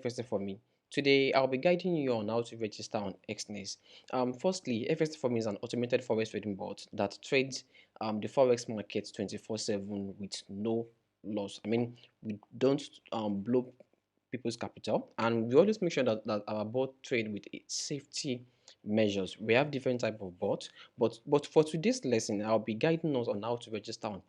FSA for me. Today, I'll be guiding you on how to register on Exness. Firstly, FSA for me is an automated forex trading bot that trades the forex market 24/7 with no loss. I mean, we don't blow people's capital, and we always make sure that our bot trade with safety measures. We have different type of bots, but for today's lesson, I'll be guiding us on how to register on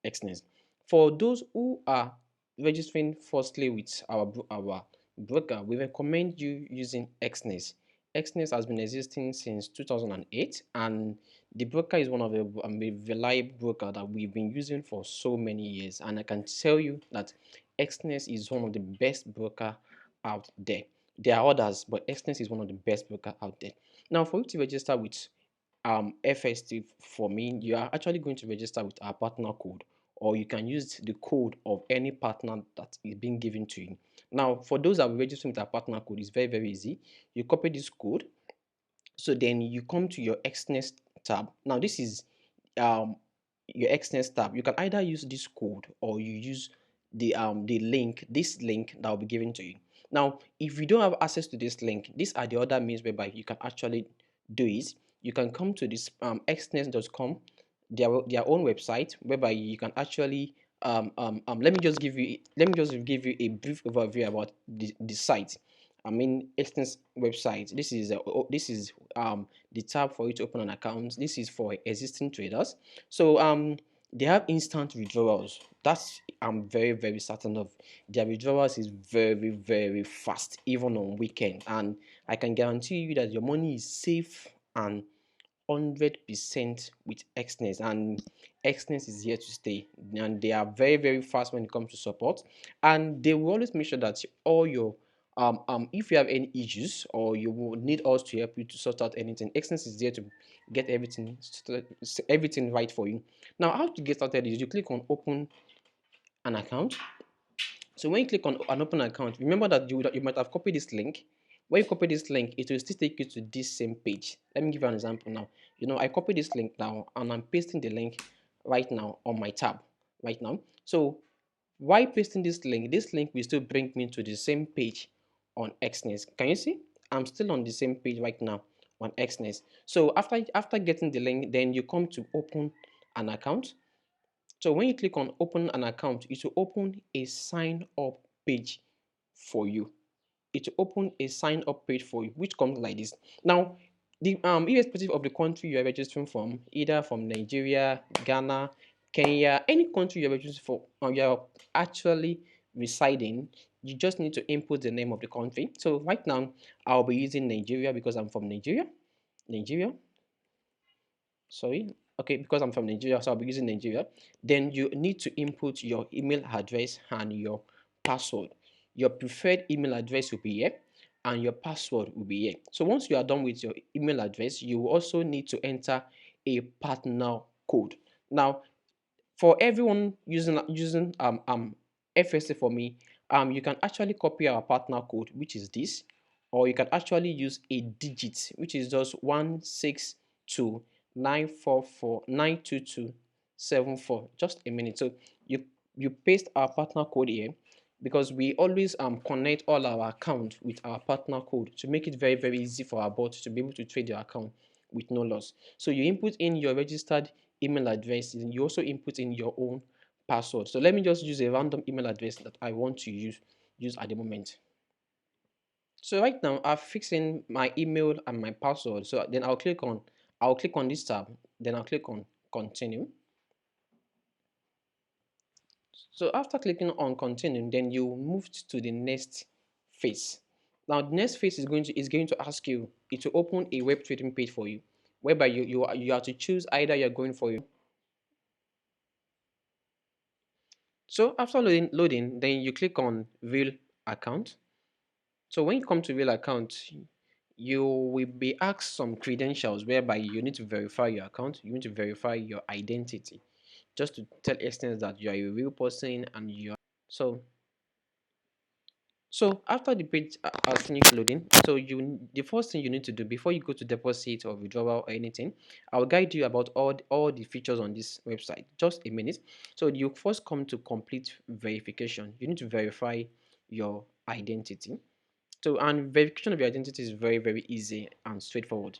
Exness. For those who are registering firstly with our broker, we recommend you using Exness. Exness has been existing since 2008, and the broker is one of the reliable broker that we've been using for so many years. And I can tell you that Exness is one of the best broker out there. There are others, but Exness is one of the best broker out there. Now, for you to register with FST for me, you are actually going to register with our partner code, or you can use the code of any partner that is being given to you. Now, for those that will register with our partner code, it's very easy. You copy this code, so then you come to your Exness tab. Now, this is um your Exness tab. You can either use this code or you use this link that will be given to you. Now, if you don't have access to this link, these are the other means whereby you can actually do it. You can come to this exness.com, their own website, whereby you can actually let me just give you a brief overview about the site. I mean, Exness website. This is the tab for you to open an account. This is for existing traders. So they have instant withdrawals. That's I'm very certain of. Their withdrawals is very fast, even on weekend. And I can guarantee you that your money is safe and 100% with Exness, and Exness is here to stay, and they are very fast when it comes to support, and they will always make sure that all your if you have any issues or you will need us to help you to sort out anything, Exness is there to get everything right for you. Now, how to get started is you click on open an account. So when you click on an open account, remember that you might have copied this link. When you copy this link, it will still take you to this same page. Let me give you an example now. I copied this link now and I'm pasting the link right now on my tab right now. So while pasting this link will still bring me to the same page on Exness. Can you see? I'm still on the same page right now on Exness. So after getting the link, then you come to open an account. So when you click on open an account, it will open a sign up page for you. It will open a sign up page for you, which comes like this. Now, irrespective of the country you are registering from, either from Nigeria, Ghana, Kenya, any country you're registering for, or you're actually residing, you just need to input the name of the country. So right now, I'll be using Nigeria because I'm from Nigeria. Nigeria. Sorry. Okay, because I'm from Nigeria, so I'll be using Nigeria. Then you need to input your email address and your password. Your preferred email address will be here and your password will be here. So once you are done with your email address, you will also need to enter a partner code. Now, for everyone using FSA for me, you can actually copy our partner code, which is this, or you can actually use a digit, which is just 162 944 92274. Just a minute. So you paste our partner code here, because we always connect all our accounts with our partner code to make it very easy for our bot to be able to trade your account with no loss. So you input in your registered email address, and you also input in your own password. So let me just use a random email address that I want to use at the moment. So right now I'm fixing my email and my password. So then I'll click on this tab, then I'll click on continue. So after clicking on continue, then you move to the next phase. Now the next phase is going to ask you, it will open a web trading page for you, whereby you have to choose either you're going for you. So after loading, then you click on real account. So when you come to real account, you will be asked some credentials whereby you need to verify your account, you need to verify your identity, just to tell Exness that you are a real person and you are. So after the page has finished loading, so the first thing you need to do before you go to deposit or withdrawal or anything, I'll guide you about all the features on this website. Just a minute. So you first come to complete verification. You need to verify your identity. So, and verification of your identity is very, very easy and straightforward.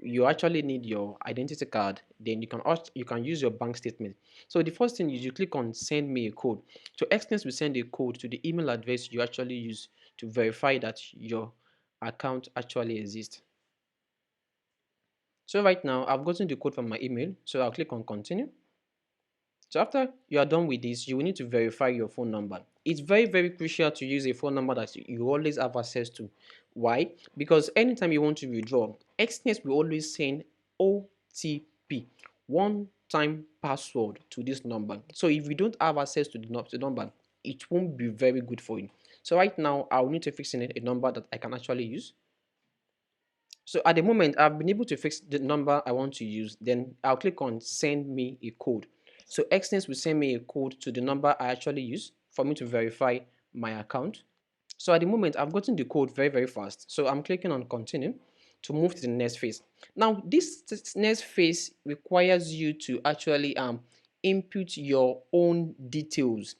You actually need your identity card, then you can use your bank statement. So the first thing is you click on send me a code. So Exness will send a code to the email address you actually use to verify that your account actually exists. So right now I've gotten the code from my email, so I'll click on continue. So after you are done with this, you will need to verify your phone number. It's very, very crucial to use a phone number that you always have access to. Why? Because anytime you want to withdraw, Xness will always send OTP, one time password, to this number. So if you don't have access to the number, it won't be very good for you. So right now, I'll need to fix in a number that I can actually use. So at the moment, I've been able to fix the number I want to use. Then I'll click on send me a code. So Xness will send me a code to the number I actually use for me to verify my account. So at the moment, I've gotten the code very, very fast. So I'm clicking on continue to move to the next phase. Now, this next phase requires you to actually input your own details.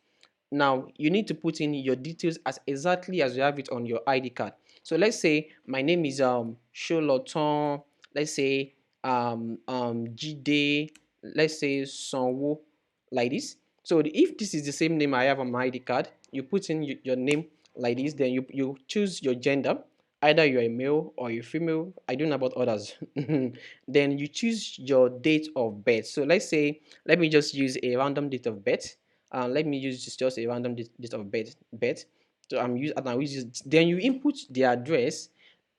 Now, you need to put in your details as exactly as you have it on your ID card. So let's say my name is Sholoton, let's say Jide, let's say Sonwo, like this. So if this is the same name I have on my ID card, you put in your name like this, then you choose your gender, either you're a male or a female. I don't know about others. Then you choose your date of birth. So let's say, let me just use a random date of birth. Let me use just a random date of birth. So I'm using. Then you input the address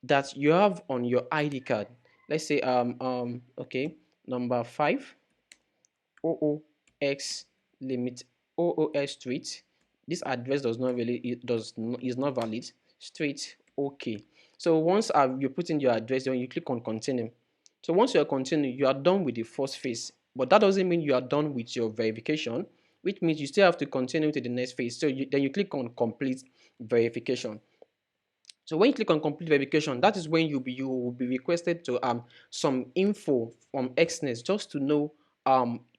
that you have on your ID card. Let's say okay, number 5 OOX limit OOS street. This address does not really it does not, is not valid. Street okay. So once you put in your address, then you click on continue. So once you are continue, you are done with the first phase. But that doesn't mean you are done with your verification, which means you still have to continue to the next phase. So then you click on complete verification. So when you click on complete verification, that is when you will be requested to some info from Xness just to know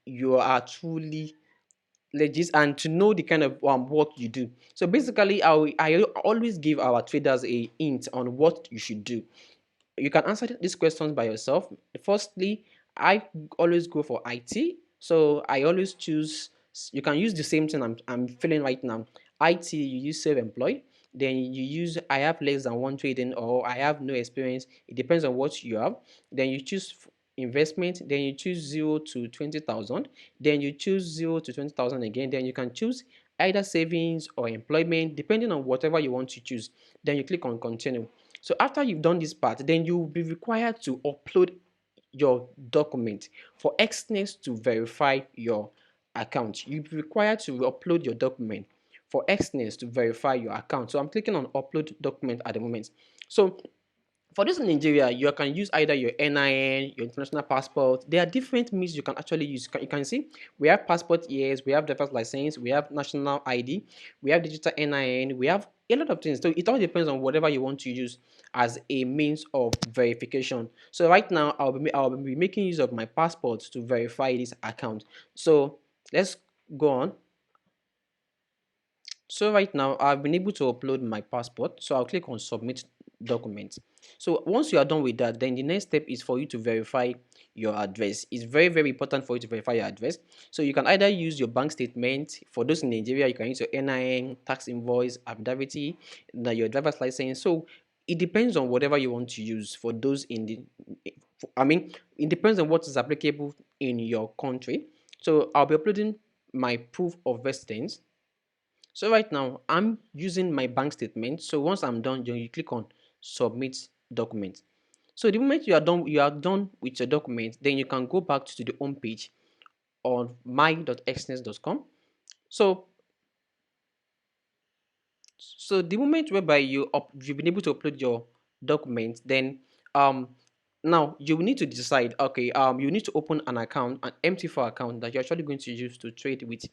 you are truly legit and to know the kind of work you do. So basically, I always give our traders a hint on what you should do. You can answer these questions by yourself. Firstly, I always go for IT. So I always choose, you can use the same thing I'm filling right now. IT, you use self-employed. Then you use I have less than one trading or I have no experience. It depends on what you have. Then you choose investment. Then you choose 0 to 20,000. Then you choose 0 to 20,000 again. Then you can choose either savings or employment, depending on whatever you want to choose. Then you click on continue. So after you've done this part, then you will be required to upload your document for Xness to verify your account. You'll be required to upload your document for Xness to verify your account. So I'm clicking on upload document at the moment. So for this in Nigeria, you can use either your NIN, your international passport. There are different means you can actually use. You can see we have passport years, we have driver's license, we have national ID, we have digital NIN, we have a lot of things. So it all depends on whatever you want to use as a means of verification. So right now, I'll be making use of my passport to verify this account. So let's go on. So right now I've been able to upload my passport. So I'll click on submit document. So once you are done with that, then the next step is for you to verify your address. It's very, very important for you to verify your address. So you can either use your bank statement. For those in Nigeria, you can use your NIN, tax invoice, affidavit, your driver's license. So it depends on whatever you want to use for those in the I mean, it depends on what is applicable in your country. So I'll be uploading my proof of residence. So right now I'm using my bank statement. So once I'm done, you click on submit document. So the moment you are done with your document, then you can go back to the home page on my.xness.com. So the moment whereby you've been able to upload your document, then um now you need to decide, okay, you need to open an account, an MT4 account that you're actually going to use to trade with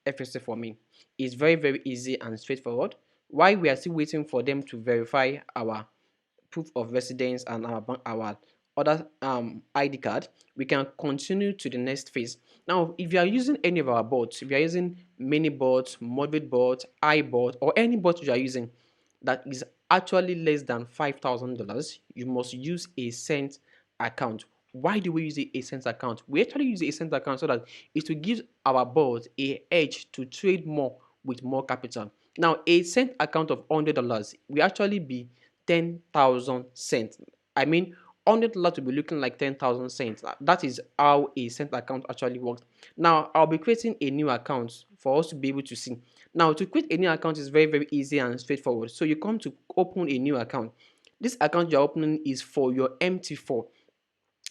FSC for me. It's very, very easy and straightforward. While we are still waiting for them to verify our proof of residence and our other ID card, we can continue to the next phase. Now, if you are using any of our bots, if you are using mini bot, moderate bot, I bot, or any bot you are using that is actually less than $5,000, you must use a cent account. Why do we use a cent account? We actually use a cent account so that it will give our board a edge to trade more with more capital. Now, a cent account of $100 will actually be 10,000 cents. I mean, $100 will be looking like 10,000 cents. That is how a cent account actually works. Now, I'll be creating a new account for us to be able to see. Now, to create a new account is very, very easy and straightforward. So you come to open a new account. This account you're opening is for your MT4,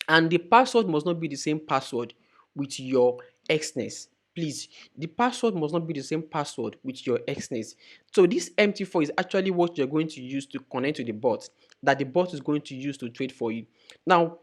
and the password must not be the same password with your Exness. Please, the password must not be the same password with your Exness. So this MT4 is actually what you're going to use to connect to the bot, that the bot is going to use to trade for you. Now,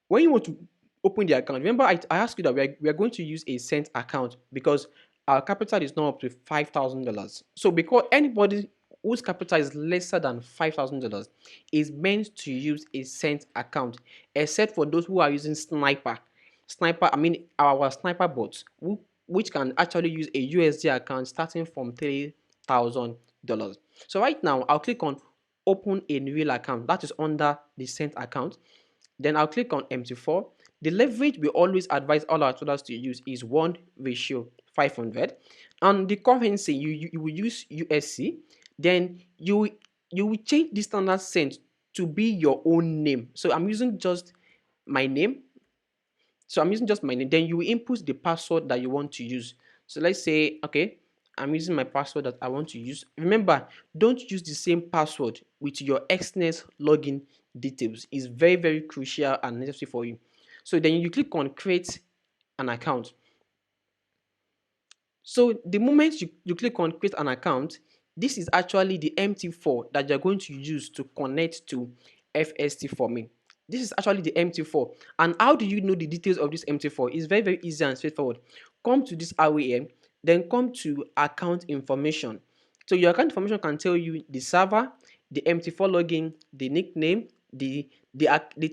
when you want to open the account, remember I asked you that we are going to use a cent account because our capital is now up to $5,000. So because anybody whose capital is lesser than $5,000 is meant to use a cent account, except for those who are using Sniper. Sniper, I mean our Sniper bots, which can actually use a USD account starting from $3,000. So right now, I'll click on open a real account. That is under the cent account. Then I'll click on MT4. The leverage we always advise all our traders to use is 1:500. And the currency, you will use USC. Then you will change the standard cent to be your own name. So I'm using just my name. So I'm using just my name. Then you will input the password that you want to use. So let's say, okay, I'm using my password that I want to use. Remember, don't use the same password with your Exness login details. It's very, very crucial and necessary for you. So then you click on create an account. So the moment you click on create an account, this is actually the MT4 that you're going to use to connect to FST for me. This is actually the MT4. And how do you know the details of this MT4? It's very, very easy and straightforward. Come to this RAM, then come to account information. So your account information can tell you the server, the MT4 login, the nickname, the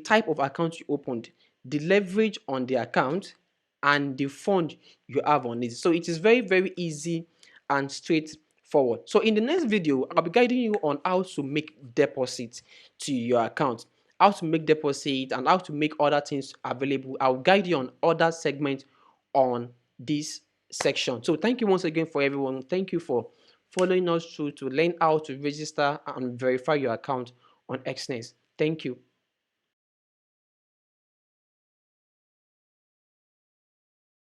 type of account you opened, the leverage on the account, and the fund you have on it. So it is very, very easy and straightforward. So in the next video, I'll be guiding you on how to make deposits to your account, how to make deposit and how to make other things available. I'll guide you on other segments on this section. So thank you once again for everyone. Thank you for following us through to learn how to register and verify your account on Exness. Thank you.